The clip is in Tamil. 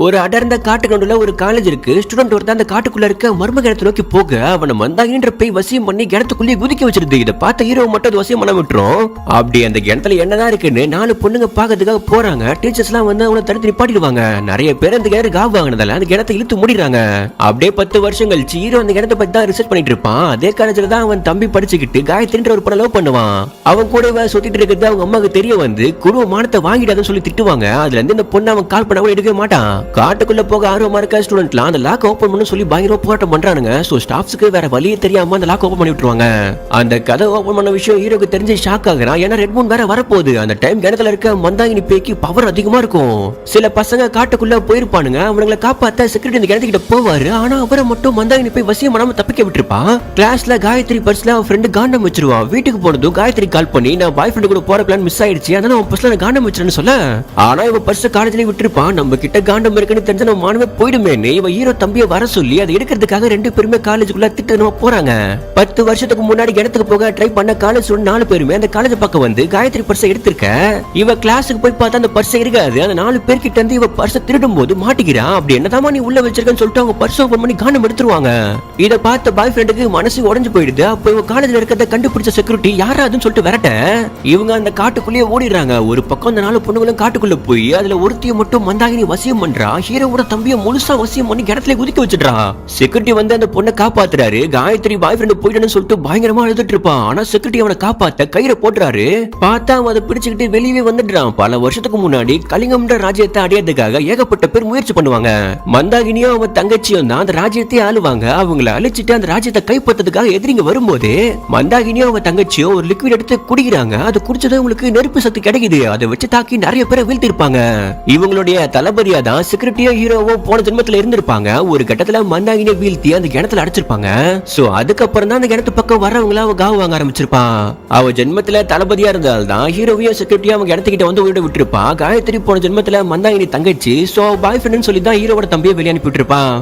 ஒரு அடர்ந்த காட்டுக்குள்ள ஒரு காலேஜ் இருக்கு. ஸ்டூடெண்ட் ஒருத்தன் அந்த காட்டுக்குள்ள இருக்க மர்ம கிணத்தை நோக்கி போக அவனை மந்தாகின்ற பேய் வசியம் பண்ணி கிணத்துக்குள்ளே குதிக்க வச்சிருது. இதை பார்த்த ஹீரோ மட்டும் அது வசியம் பண்ண விட்டுரும். அப்படி அந்த கிணத்துல என்னதான் இருக்குன்னு 4 பொண்ணுங்க பாக்கிறதுக்காக போறாங்க. டீச்சர்ஸ் எல்லாம் வந்து அவனை தடுத்து நிப்பாட்டிடுவாங்க. நிறைய பேர் அந்த கிணறு காவு வாங்கினதால அந்த கிணத்தை இழுத்து முடிறாங்க. அப்படியே 10 வருஷம் கழிச்சு ஹீரோ அந்த கிணத்தை பத்தி தான் ரிசர்ச் பண்ணிட்டு இருப்பான். அதே காலேஜ்ல தான் அவன் தம்பி படிச்சுக்கிட்டு காயத்ரின்ற ஒரு பொண்ணை லவ் பண்ணுவான். அவன் கூட சுத்திட்டு இருக்கிறது அவங்க அம்மாவுக்கு தெரிய வந்து குடும்ப மானத்தை வாங்கிடாதுன்னு சொல்லி திட்டுவாங்க. அதுல இருந்து இந்த பொண்ணு அவன் கால் பண்ண எடுக்கவே மாட்டான். காட்டுக்குள்ள போக ஆர்வமா இருக்க ஸ்டூடெண்ட்லாம் அந்த லாக் ஓபன் பண்ண சொல்லி பயங்கரமா போராட்டம் பண்றானுங்க. சோ ஸ்டாஃப்ஸ்க்கு வேற வழியே தெரியாம அந்த லாக் ஓபன் பண்ணி விட்டுருவாங்க. அந்த கதை ஓபன் பண்ண விஷயம் ஹீரோக்கு தெரிஞ்சு ஷாக் ஆகுறான். ஏன்னா ரெட் மூன் வேற வரப்போகுது. அந்த டைம் கிணத்துல இருக்க மந்தாகினி பேய்க்கு பவர் அதிகமா இருக்கும். சில பசங்க காட்டுக்குள்ள போயிருப்பானுங்க. அவங்களை காப்பாத்த செக்யூரிட்டி இந்த கிணத்துக்கிட்ட போவாரு. ஆனா அவரை மட்டும் மந்தாகினி பேய் வசியம் பண்ணாம தப்பிக்க விட்டுருப்பான். கிளாஸ்ல காயத்ரி பர்ஸ்ல அவன் ஃப்ரெண்டு காண்டம் வச்சிருவான். வீட்டுக்கு போனதும் காயத்ரி கால் பண்ணி நான் பாய் ஃப்ரெண்டு கூட போற பிளான் மிஸ் ஆயிடுச்சு, அதனால அவன் பர்ஸ்ல காண்டம் வச்சிருன்னு சொல்ல, ஆனா இவன் பர்ஸ் காலேஜ்லயே விட்டுருப்பான். நம்ம கிட்ட காண்டம் இருக்குன்னு தெரிஞ்ச நம்ம மானமே போயிடுமே. இவன் ஹீரோ தம்பியை வர சொல்லி அதை எடுக்கிறதுக்காக 2 பேருமே காலேஜுக்குள்ள திட்டமா போறாங்க. 10 வருஷத்துக்கு முன்னாடி இடத்துக்கு போக ட்ரை பண்ண காலேஜ் 4 பேருமே அந்த காலேஜ் பக்கம் வந்து காயத்ரி பர்ஸை எடுத்திருக்க. இவ கிளாஸுக்கு போய் பார்த்தா அந்த பர்ஸ் இருக்காது. அந்த 4 பேர்கிட்ட இருந்து இவ பர்ஸை திருடும் போது மாட்டிக்கிறான். அப்படி என்னதான் நீ உள்ள வச்சிருக்கன்னு சொல்லிட்டு அவங்க பர்ஸ் ஓபன் பண்ணி காண்டம் எடுத்துருவாங்க. இதை பார்த்த பாய் ஃப்ரெண்டுக்கு மனசு உடைஞ்சு போயிடுது. அப்போ இவ காலேஜ்ல இருக்கிறத கண்டுபிடிச்ச செக்யூரிட்டி யாராதுன்னு சொல்லிட்டு விரட்ட இவங்க அந்த காட்டுக்குள்ளேயே ஓடிடுறாங்க. ஒரு பக்கம் அந்த 4 பொண்ணுங்களும் காட்டுக்குள்ள போய் அதுல ஒருத்திய மட்டும் மந்தாகினி வசியம் பண்றா. ஹீரோவோட தம்பியை முழுசா வசியம் பண்ணி கிணத்துல குதிக்க வச்சிடுறா. செக்யூரிட்டி வந்து அந்த பொண்ணை காப்பாத்துறாரு. காயத்ரி பாய் ஃப்ரெண்ட் போயிட்டேன்னு சொல்லிட்டு பயங்கரமா அழுதுட்டு இருப்பான். ஆனா செக்யூரிட்டி அவனை காப்பாத்த கயிறை போட்டுறாரு. பார்த்தா அவன் அதை பிடிச்சுக்கிட்டு வெளியே வந்துடுறான். பல வருஷத்துக்கு முன்னாடி கலிங்கம்ன்ற ராஜ்யத்தை அடையறதுக்காக ஏகப்பட்ட பேர் முயற்சி பண்ணுவாங்க. மந்தாகினியும் அவன் தங்கச்சியும் தான் அந்த ராஜ்யத்தை ஆளுவாங்க. அவங்களை அழிச்சிட்டு அந்த ராஜ்யத்தை கைப்பற்றதுக்காக எதிரிங்க வரும்போது மந்தாகினியும் அவன் தங்கச்சியும் ஒரு லிக்விட் எடுத்து குடிக்கிறாங்க. அது குடிச்சது உங்களுக்கு நெருப்பு சக்தி கிடைக்குது. அதை வச்சு தாக்கி நிறைய பேரை வீழ்த்திருப்பாங்க. இவங்களுடைய தளபதியா தான் செக்யூரிட்டியோ ஹீரோவோ போன ஜென்மத்துல இருந்திருப்பாங்க. ஒரு கட்டத்துல மந்தாகினியை வீழ்த்தி அந்த கிணத்துல அடைச்சிருப்பாங்க. சோ அதுக்கப்புறம் தான் அந்த கிணத்து பக்கம் வரவங்கள அவ காவு வாங்க ஆரம்பிச்சிருப்பான். அவ ஜென்மத்துல தளபதியா இருந்தால்தான் ஹீரோவையும் செக்யூரிட்டியும் அவங்க கிணத்துக்கிட்ட வந்து உயிரை விட்டுருப்பான். காயத்ரி போன ஜென்மத்துல மந்தாகினி தங்கச்சி. சோ பாய் ஃப்ரெண்ட் சொல்லி தான் ஹீரோவோட தம்பியை வெளியே அனுப்பி விட்டுருப்பான்.